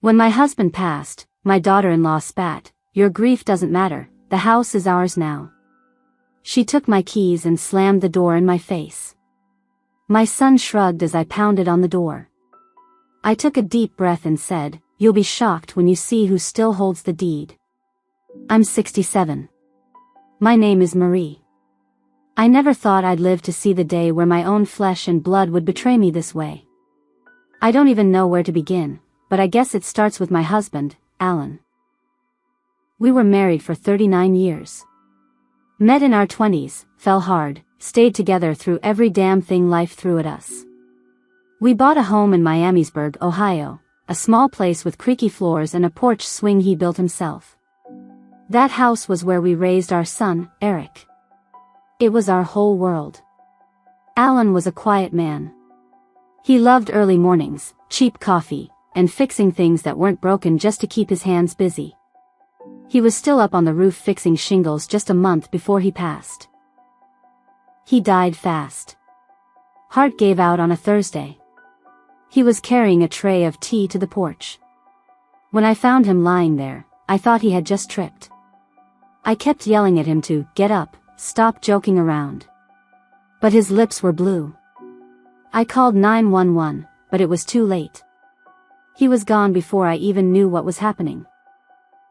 When my husband passed, my daughter-in-law spat, "Your grief doesn't matter, the house is ours now." She took my keys and slammed the door in my face. My son shrugged as I pounded on the door. I took a deep breath and said, "You'll be shocked when you see who still holds the deed. I'm 67. My name is Marie. I never thought I'd live to see the day where my own flesh and blood would betray me this way. I don't even know where to begin, but I guess it starts with my husband, Alan. We were married for 39 years. Met in our 20s, fell hard, stayed together through every damn thing life threw at us. We bought a home in Miamisburg, Ohio, a small place with creaky floors and a porch swing he built himself. That house was where we raised our son, Eric. It was our whole world. Alan was a quiet man. He loved early mornings, cheap coffee, and fixing things that weren't broken just to keep his hands busy. He was still up on the roof fixing shingles just a month before he passed. He died fast. Heart gave out on a Thursday. He was carrying a tray of tea to the porch. When I found him lying there, I thought he had just tripped. I kept yelling at him to get up, stop joking around. But his lips were blue. I called 911, but it was too late. He was gone before I even knew what was happening.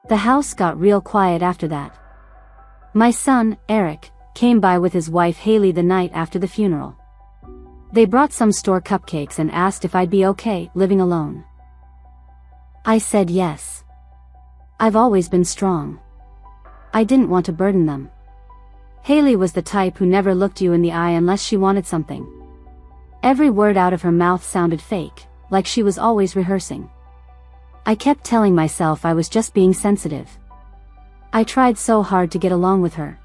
The house got real quiet after that. My son, Eric, came by with his wife Haley the night after the funeral. They brought some store cupcakes and asked if I'd be okay living alone. I said yes. I've always been strong. I didn't want to burden them. Haley was the type who never looked you in the eye unless she wanted something. Every word out of her mouth sounded fake, like she was always rehearsing. I kept telling myself I was just being sensitive. I tried so hard to get along with her.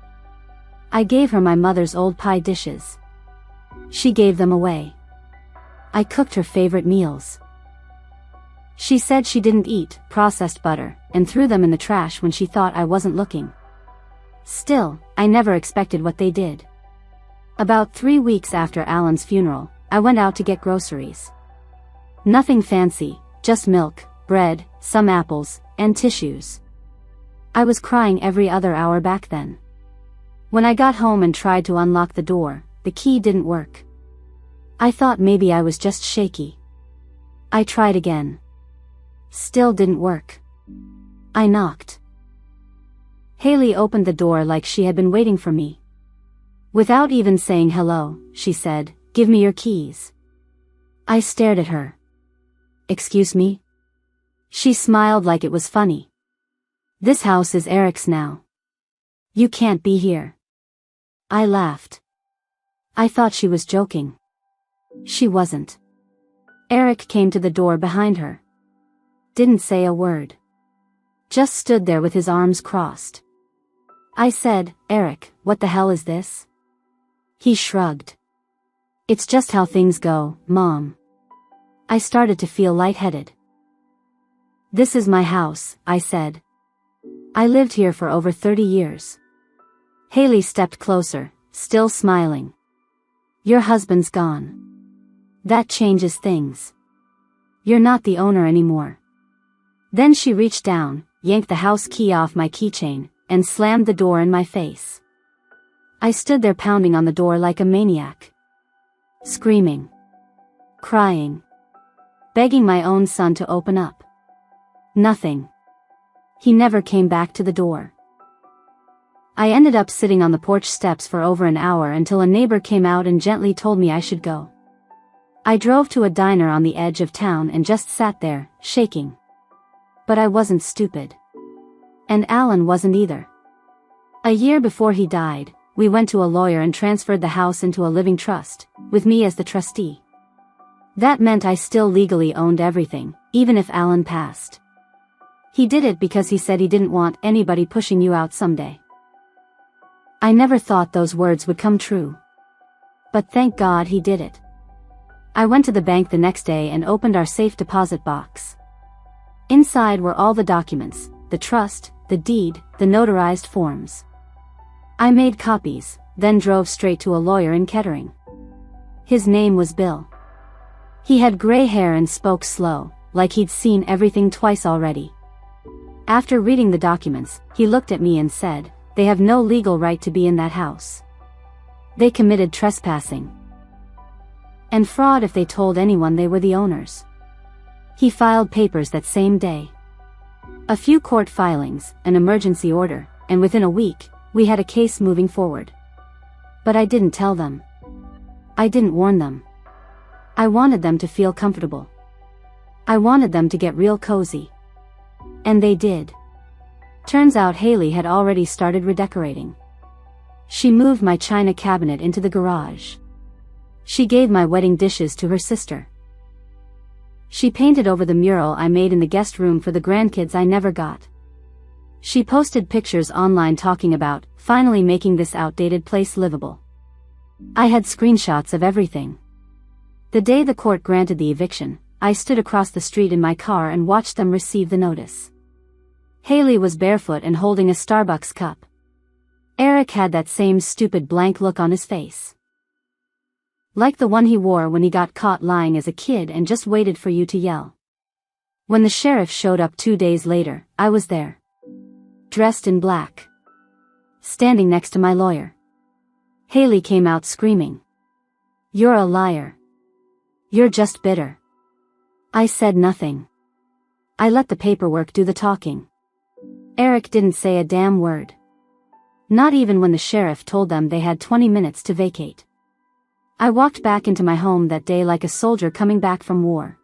I gave her my mother's old pie dishes. She gave them away. I cooked her favorite meals. She said she didn't eat processed butter, and threw them in the trash when she thought I wasn't looking. Still, I never expected what they did. About 3 weeks after Alan's funeral, I went out to get groceries. Nothing fancy, just milk, bread, some apples, and tissues. I was crying every other hour back then. When I got home and tried to unlock the door, the key didn't work. I thought maybe I was just shaky. I tried again. Still didn't work. I knocked. Haley opened the door like she had been waiting for me. Without even saying hello, she said, "Give me your keys." I stared at her. "Excuse me?" She smiled like it was funny. "This house is Eric's now. You can't be here." I laughed. I thought she was joking. She wasn't. Eric came to the door behind her. Didn't say a word. Just stood there with his arms crossed. I said, "Eric, what the hell is this?" He shrugged. "It's just how things go, Mom." I started to feel lightheaded. "This is my house," I said. "I lived here for over 30 years. Haley stepped closer, still smiling. "Your husband's gone. That changes things. You're not the owner anymore." Then she reached down, yanked the house key off my keychain, and slammed the door in my face. I stood there pounding on the door like a maniac. Screaming. Crying. Begging my own son to open up. Nothing. He never came back to the door. I ended up sitting on the porch steps for over an hour until a neighbor came out and gently told me I should go. I drove to a diner on the edge of town and just sat there, shaking. But I wasn't stupid. And Alan wasn't either. A year before he died, we went to a lawyer and transferred the house into a living trust, with me as the trustee. That meant I still legally owned everything, even if Alan passed. He did it because he said he didn't want anybody pushing you out someday. I never thought those words would come true. But thank God he did it. I went to the bank the next day and opened our safe deposit box. Inside were all the documents, the trust, the deed, the notarized forms. I made copies, then drove straight to a lawyer in Kettering. His name was Bill. He had gray hair and spoke slow, like he'd seen everything twice already. After reading the documents, he looked at me and said, "They have no legal right to be in that house. They committed trespassing and fraud if they told anyone they were the owners." He filed papers that same day. A few court filings, an emergency order, and within a week, we had a case moving forward. But I didn't tell them. I didn't warn them. I wanted them to feel comfortable. I wanted them to get real cozy. And they did. Turns out Haley had already started redecorating. She moved my china cabinet into the garage. She gave my wedding dishes to her sister. She painted over the mural I made in the guest room for the grandkids I never got. She posted pictures online talking about finally making this outdated place livable. I had screenshots of everything. The day the court granted the eviction, I stood across the street in my car and watched them receive the notice. Haley was barefoot and holding a Starbucks cup. Eric had that same stupid blank look on his face. Like the one he wore when he got caught lying as a kid and just waited for you to yell. When the sheriff showed up 2 days later, I was there. Dressed in black. Standing next to my lawyer. Haley came out screaming. "You're a liar. You're just bitter." I said nothing. I let the paperwork do the talking. Eric didn't say a damn word. Not even when the sheriff told them they had 20 minutes to vacate. I walked back into my home that day like a soldier coming back from war.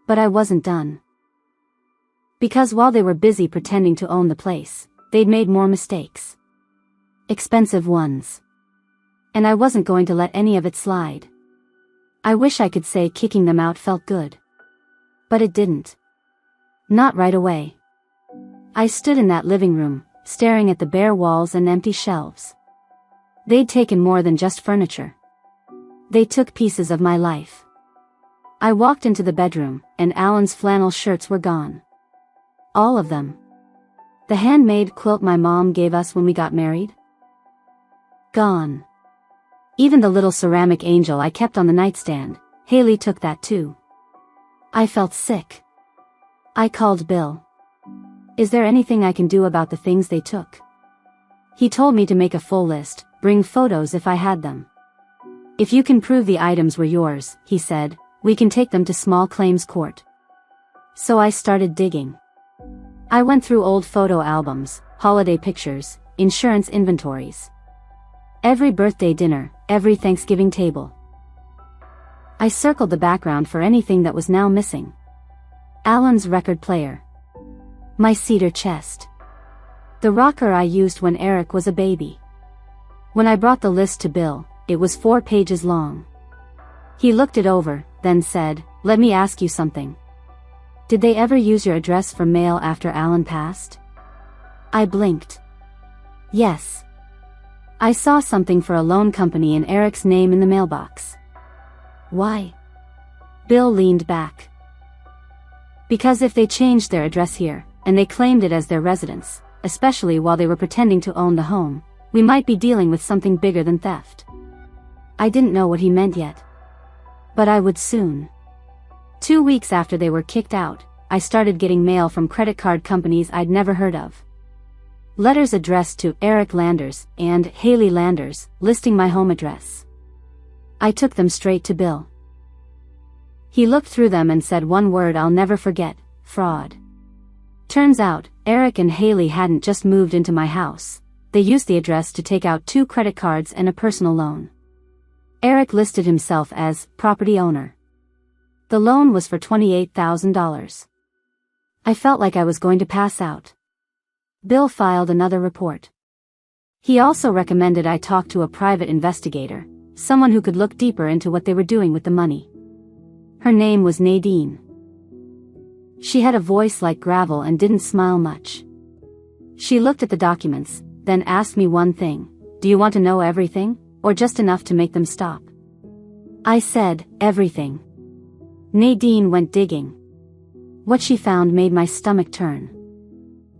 But I wasn't done. Because while they were busy pretending to own the place, they'd made more mistakes. Expensive ones. And I wasn't going to let any of it slide. I wish I could say kicking them out felt good. But it didn't. Not right away. I stood in that living room, staring at the bare walls and empty shelves. They'd taken more than just furniture. They took pieces of my life. I walked into the bedroom, and Alan's flannel shirts were gone. All of them. The handmade quilt my mom gave us when we got married? Gone. Even the little ceramic angel I kept on the nightstand, Haley took that too. I felt sick. I called Bill. "Is there anything I can do about the things they took?" He told me to make a full list, bring photos if I had them. "If you can prove the items were yours," he said, "we can take them to small claims court." So I started digging. I went through old photo albums, holiday pictures, insurance inventories. Every birthday dinner, every Thanksgiving table. I circled the background for anything that was now missing. Alan's record player. My cedar chest. The rocker I used when Eric was a baby. When I brought the list to Bill, it was 4 pages long. He looked it over, then said, "Let me ask you something. Did they ever use your address for mail after Alan passed?" I blinked. Yes. I saw something for a loan company in Eric's name in the mailbox. Why? Bill leaned back. Because if they changed their address here, and they claimed it as their residence, especially while they were pretending to own the home, we might be dealing with something bigger than theft. I didn't know what he meant yet. But I would soon. 2 weeks after they were kicked out, I started getting mail from credit card companies I'd never heard of. Letters addressed to Eric Landers and Haley Landers, listing my home address. I took them straight to Bill. He looked through them and said one word I'll never forget: fraud. Turns out, Eric and Haley hadn't just moved into my house. They used the address to take out 2 credit cards and a personal loan. Eric listed himself as property owner. The loan was for $28,000. I felt like I was going to pass out. Bill filed another report. He also recommended I talk to a private investigator, someone who could look deeper into what they were doing with the money. Her name was Nadine. She had a voice like gravel and didn't smile much. She looked at the documents, then asked me one thing: "Do you want to know everything, or just enough to make them stop?" I said, "Everything." Nadine went digging. What she found made my stomach turn.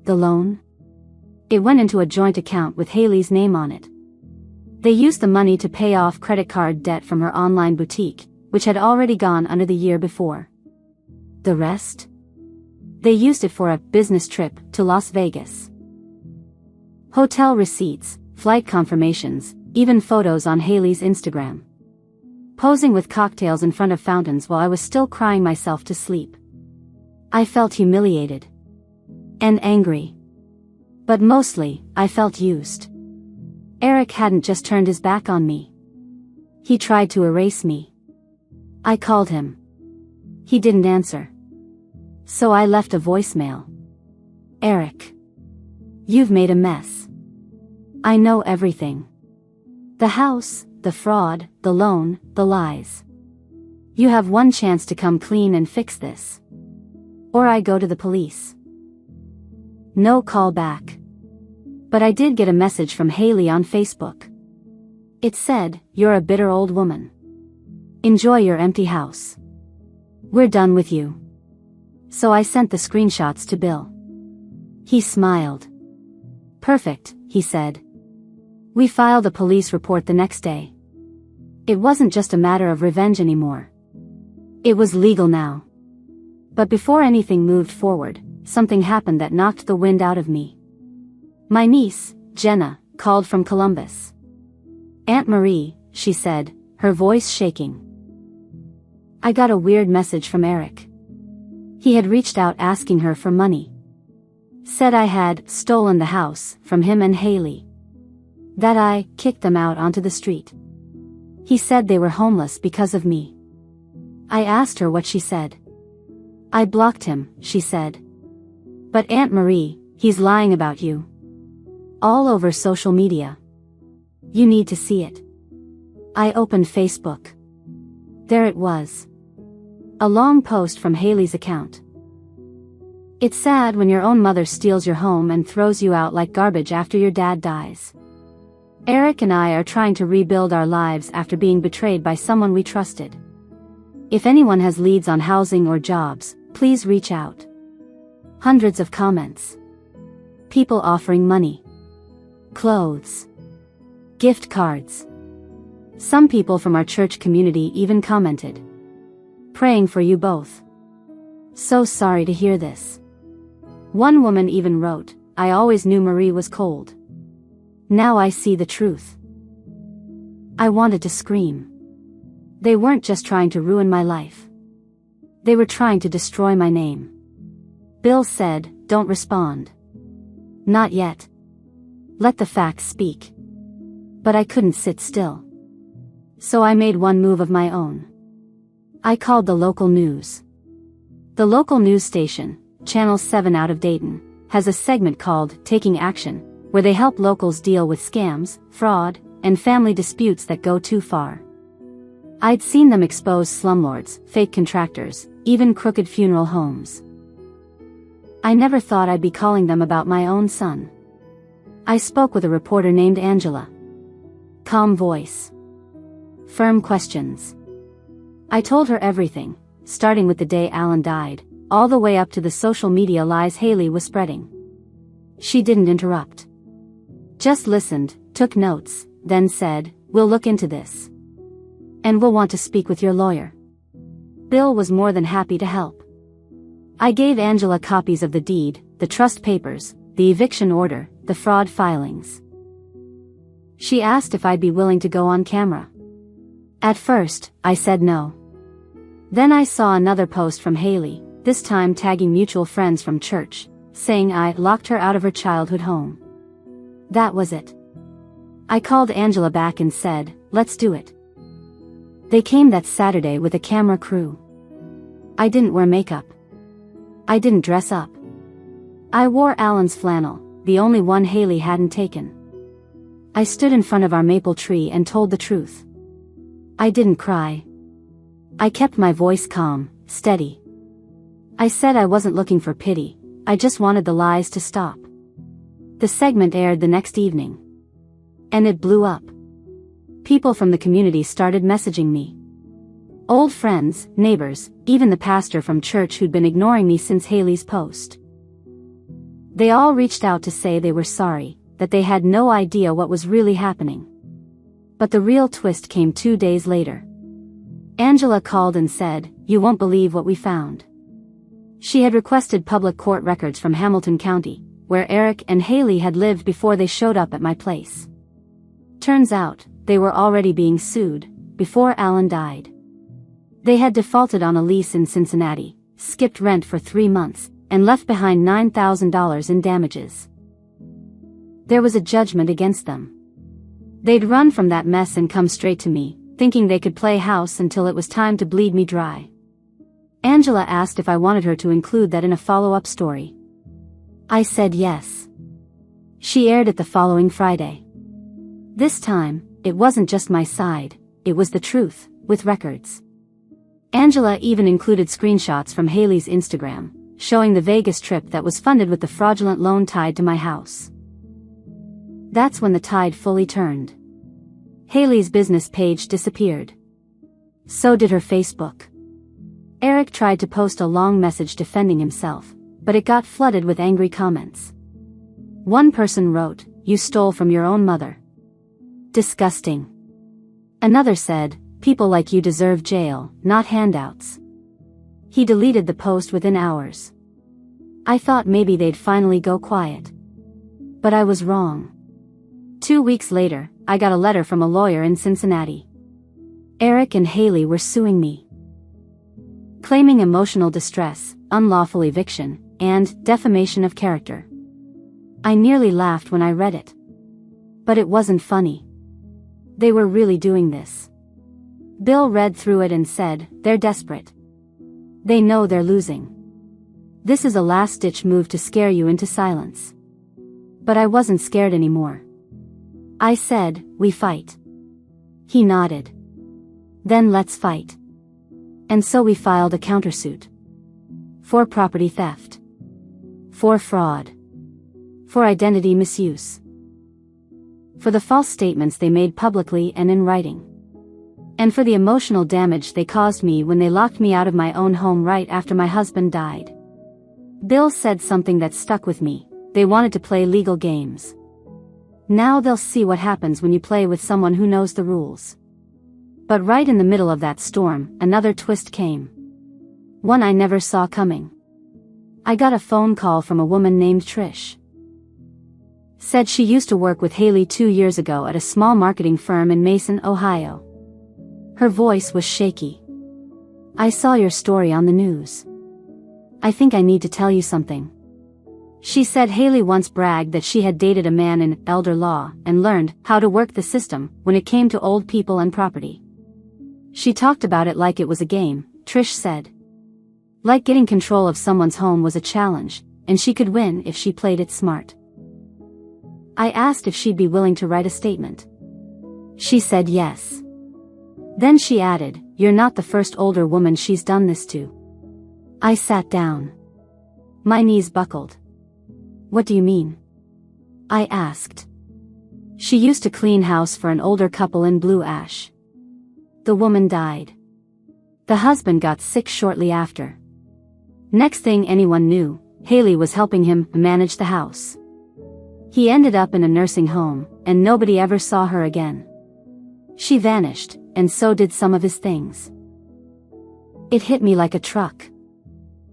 The loan? It went into a joint account with Haley's name on it. They used the money to pay off credit card debt from her online boutique, which had already gone under the year before. The rest? They used it for a business trip to Las Vegas. Hotel receipts, flight confirmations, even photos on Haley's Instagram. Posing with cocktails in front of fountains while I was still crying myself to sleep. I felt humiliated. And angry. But mostly, I felt used. Eric hadn't just turned his back on me. He tried to erase me. I called him. He didn't answer. So I left a voicemail. Eric. You've made a mess. I know everything. The house, the fraud, the loan, the lies. You have one chance to come clean and fix this. Or I go to the police. No call back. But I did get a message from Haley on Facebook. It said, "You're a bitter old woman. Enjoy your empty house. We're done with you." So I sent the screenshots to Bill. He smiled. Perfect, he said. We filed a police report the next day. It wasn't just a matter of revenge anymore. It was legal now. But before anything moved forward, something happened that knocked the wind out of me. My niece, Jenna, called from Columbus. Aunt Marie, she said, her voice shaking. I got a weird message from Eric. He had reached out asking her for money. Said I had stolen the house from him and Haley. That I kicked them out onto the street. He said they were homeless because of me. I asked her what she said. I blocked him, she said. But Aunt Marie, he's lying about you. All over social media. You need to see it. I opened Facebook. There it was. A long post from Haley's account. It's sad when your own mother steals your home and throws you out like garbage after your dad dies. Eric and I are trying to rebuild our lives after being betrayed by someone we trusted. If anyone has leads on housing or jobs, please reach out. Hundreds of comments. People offering money. Clothes. Gift cards. Some people from our church community even commented. Praying for you both. So sorry to hear this. One woman even wrote, I always knew Marie was cold. Now I see the truth. I wanted to scream. They weren't just trying to ruin my life. They were trying to destroy my name. Bill said, don't respond. Not yet. Let the facts speak. But I couldn't sit still. So I made one move of my own. I called the local news. The local news station, Channel 7 out of Dayton, has a segment called Taking Action, where they help locals deal with scams, fraud, and family disputes that go too far. I'd seen them expose slumlords, fake contractors, even crooked funeral homes. I never thought I'd be calling them about my own son. I spoke with a reporter named Angela. Calm voice. Firm questions. I told her everything, starting with the day Alan died, all the way up to the social media lies Haley was spreading. She didn't interrupt. Just listened, took notes, then said, we'll look into this. And we'll want to speak with your lawyer. Bill was more than happy to help. I gave Angela copies of the deed, the trust papers, the eviction order, the fraud filings. She asked if I'd be willing to go on camera. At first, I said no. Then I saw another post from Haley, this time tagging mutual friends from church, saying I locked her out of her childhood home. That was it. I called Angela back and said, let's do it. They came that Saturday with a camera crew. I didn't wear makeup. I didn't dress up. I wore Alan's flannel, the only one Haley hadn't taken. I stood in front of our maple tree and told the truth. I didn't cry. I kept my voice calm, steady. I said I wasn't looking for pity, I just wanted the lies to stop. The segment aired the next evening. And it blew up. People from the community started messaging me. Old friends, neighbors, even the pastor from church who'd been ignoring me since Haley's post. They all reached out to say they were sorry, that they had no idea what was really happening. But the real twist came 2 days later. Angela called and said, you won't believe what we found. She had requested public court records from Hamilton County, where Eric and Haley had lived before they showed up at my place. Turns out, they were already being sued, before Alan died. They had defaulted on a lease in Cincinnati, skipped rent for 3 months, and left behind $9,000 in damages. There was a judgment against them. They'd run from that mess and come straight to me, thinking they could play house until it was time to bleed me dry. Angela asked if I wanted her to include that in a follow-up story. I said yes. She aired it the following Friday. This time, it wasn't just my side, it was the truth, with records. Angela even included screenshots from Haley's Instagram, showing the Vegas trip that was funded with the fraudulent loan tied to my house. That's when the tide fully turned. Haley's business page disappeared. So did her Facebook. Eric tried to post a long message defending himself, but it got flooded with angry comments. One person wrote, "You stole from your own mother. Disgusting." Another said, "People like you deserve jail, not handouts." He deleted the post within hours. I thought maybe they'd finally go quiet. But I was wrong. 2 weeks later, I got a letter from a lawyer in Cincinnati. Eric and Haley were suing me, claiming emotional distress, unlawful eviction, and defamation of character. I nearly laughed when I read it. But it wasn't funny. They were really doing this. Bill read through it and said, "They're desperate. They know they're losing. This is a last-ditch move to scare you into silence." But I wasn't scared anymore. I said, "We fight." He nodded. "Then let's fight." And so we filed a countersuit. For property theft. For fraud. For identity misuse. For the false statements they made publicly and in writing. And for the emotional damage they caused me when they locked me out of my own home right after my husband died. Bill said something that stuck with me: they wanted to play legal games. Now they'll see what happens when you play with someone who knows the rules. But right in the middle of that storm, another twist came. One I never saw coming. I got a phone call from a woman named Trish. Said she used to work with Haley 2 years ago at a small marketing firm in Mason, Ohio. Her voice was shaky. "I saw your story on the news. I think I need to tell you something." She said Haley once bragged that she had dated a man in elder law and learned how to work the system when it came to old people and property. She talked about it like it was a game, Trish said. Like getting control of someone's home was a challenge, and she could win if she played it smart. I asked if she'd be willing to write a statement. She said yes. Then she added, "You're not the first older woman she's done this to." I sat down. My knees buckled. "What do you mean?" I asked. She used to clean house for an older couple in Blue Ash. The woman died. The husband got sick shortly after. Next thing anyone knew, Haley was helping him manage the house. He ended up in a nursing home, and nobody ever saw her again. She vanished, and so did some of his things. It hit me like a truck.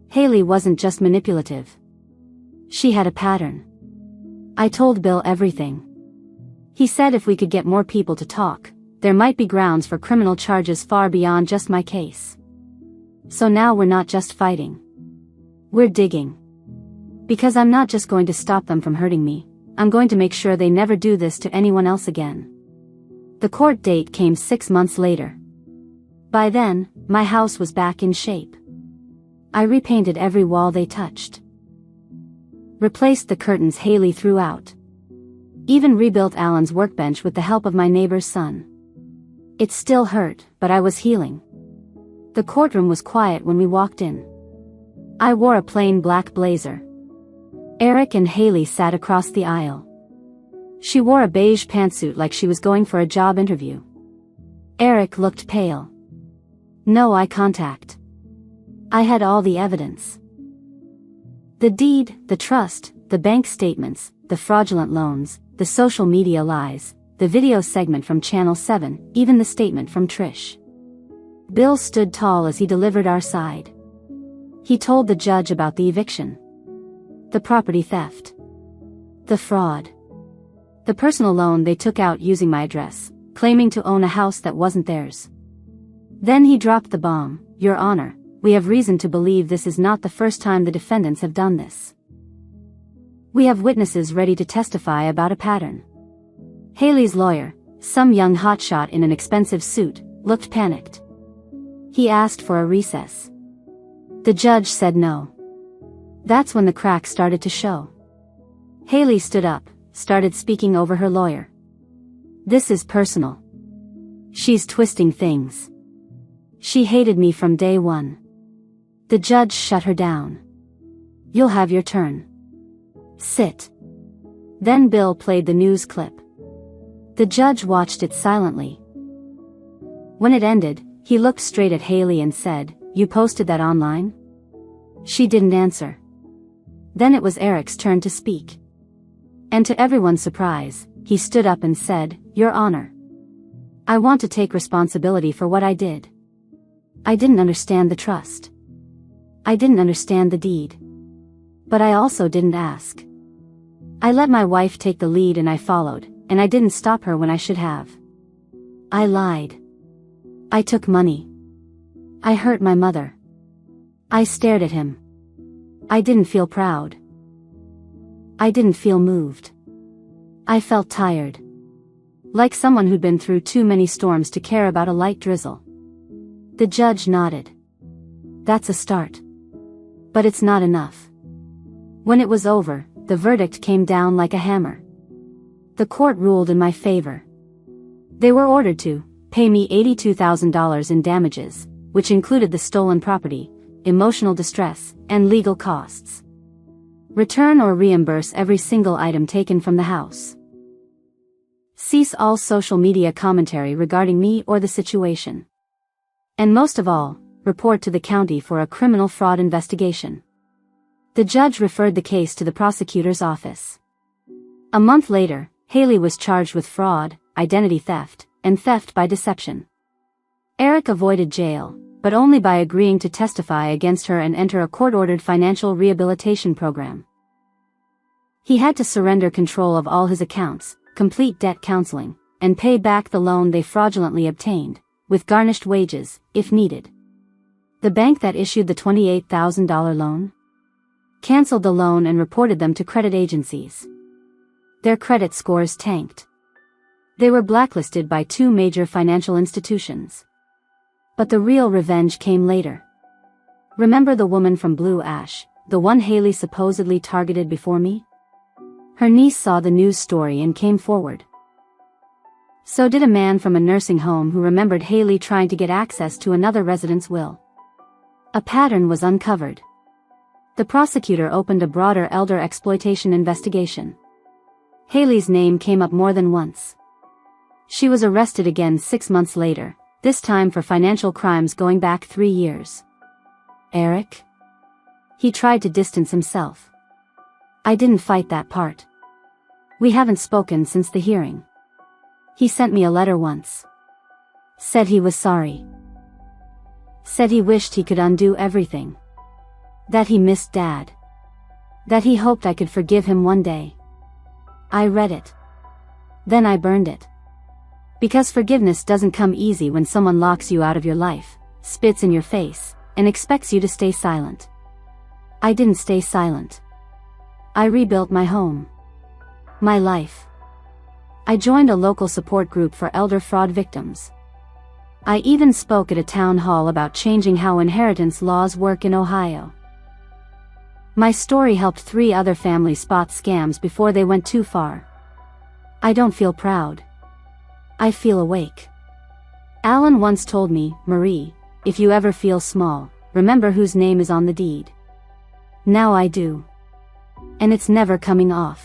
Haley wasn't just manipulative. She had a pattern. I told Bill everything. He said if we could get more people to talk, there might be grounds for criminal charges far beyond just my case. So now we're not just fighting. We're digging. Because I'm not just going to stop them from hurting me, I'm going to make sure they never do this to anyone else again. The court date came 6 months later. By then, my house was back in shape. I repainted every wall they touched. Replaced the curtains Haley threw out. Even rebuilt Alan's workbench with the help of my neighbor's son. It still hurt, but I was healing. The courtroom was quiet when we walked in. I wore a plain black blazer. Eric and Haley sat across the aisle. She wore a beige pantsuit like she was going for a job interview. Eric looked pale. No eye contact. I had all the evidence. The deed, the trust, the bank statements, the fraudulent loans, the social media lies, the video segment from Channel 7, even the statement from Trish. Bill stood tall as he delivered our side. He told the judge about the eviction, the property theft, the fraud, the personal loan they took out using my address, claiming to own a house that wasn't theirs. Then he dropped the bomb. Your Honor, we have reason to believe this is not the first time the defendants have done this. We have witnesses ready to testify about a pattern. Haley's lawyer, some young hotshot in an expensive suit, looked panicked. He asked for a recess. The judge said no. That's when the cracks started to show. Haley stood up, started speaking over her lawyer. This is personal. She's twisting things. She hated me from day one. The judge shut her down. You'll have your turn. Sit. Then Bill played the news clip. The judge watched it silently. When it ended, he looked straight at Haley and said, "You posted that online?" She didn't answer. Then it was Eric's turn to speak. And to everyone's surprise, he stood up and said, "Your Honor, I want to take responsibility for what I did. I didn't understand the trust. I didn't understand the deed. But I also didn't ask. I let my wife take the lead and I followed, and I didn't stop her when I should have. I lied. I took money. I hurt my mother. I stared at him. I didn't feel proud. I didn't feel moved. I felt tired. Like someone who'd been through too many storms to care about a light drizzle." The judge nodded. "That's a start. But it's not enough." When it was over, the verdict came down like a hammer. The court ruled in my favor. They were ordered to pay me $82,000 in damages, which included the stolen property, emotional distress, and legal costs. Return or reimburse every single item taken from the house. Cease all social media commentary regarding me or the situation. And most of all, report to the county for a criminal fraud investigation. The judge referred the case to the prosecutor's office. A month later, Haley was charged with fraud, identity theft, and theft by deception. Eric avoided jail, but only by agreeing to testify against her and enter a court-ordered financial rehabilitation program. He had to surrender control of all his accounts, complete debt counseling, and pay back the loan they fraudulently obtained, with garnished wages, if needed. The bank that issued the $28,000 loan canceled the loan and reported them to credit agencies. Their credit scores tanked. They were blacklisted by 2 major financial institutions. But the real revenge came later. Remember the woman from Blue Ash, the one Haley supposedly targeted before me? Her niece saw the news story and came forward. So did a man from a nursing home who remembered Haley trying to get access to another resident's will. A pattern was uncovered. The prosecutor opened a broader elder exploitation investigation. Haley's name came up more than once. She was arrested again 6 months later, this time for financial crimes going back 3 years. Eric? He tried to distance himself. I didn't fight that part. We haven't spoken since the hearing. He sent me a letter once. Said he was sorry. Said he wished he could undo everything. That he missed Dad. That he hoped I could forgive him one day. I read it. Then I burned it. Because forgiveness doesn't come easy when someone locks you out of your life, spits in your face, and expects you to stay silent. I didn't stay silent. I rebuilt my home. My life. I joined a local support group for elder fraud victims. I even spoke at a town hall about changing how inheritance laws work in Ohio. My story helped 3 other families spot scams before they went too far. I don't feel proud. I feel awake. Alan once told me, "Marie, if you ever feel small, remember whose name is on the deed." Now I do. And it's never coming off.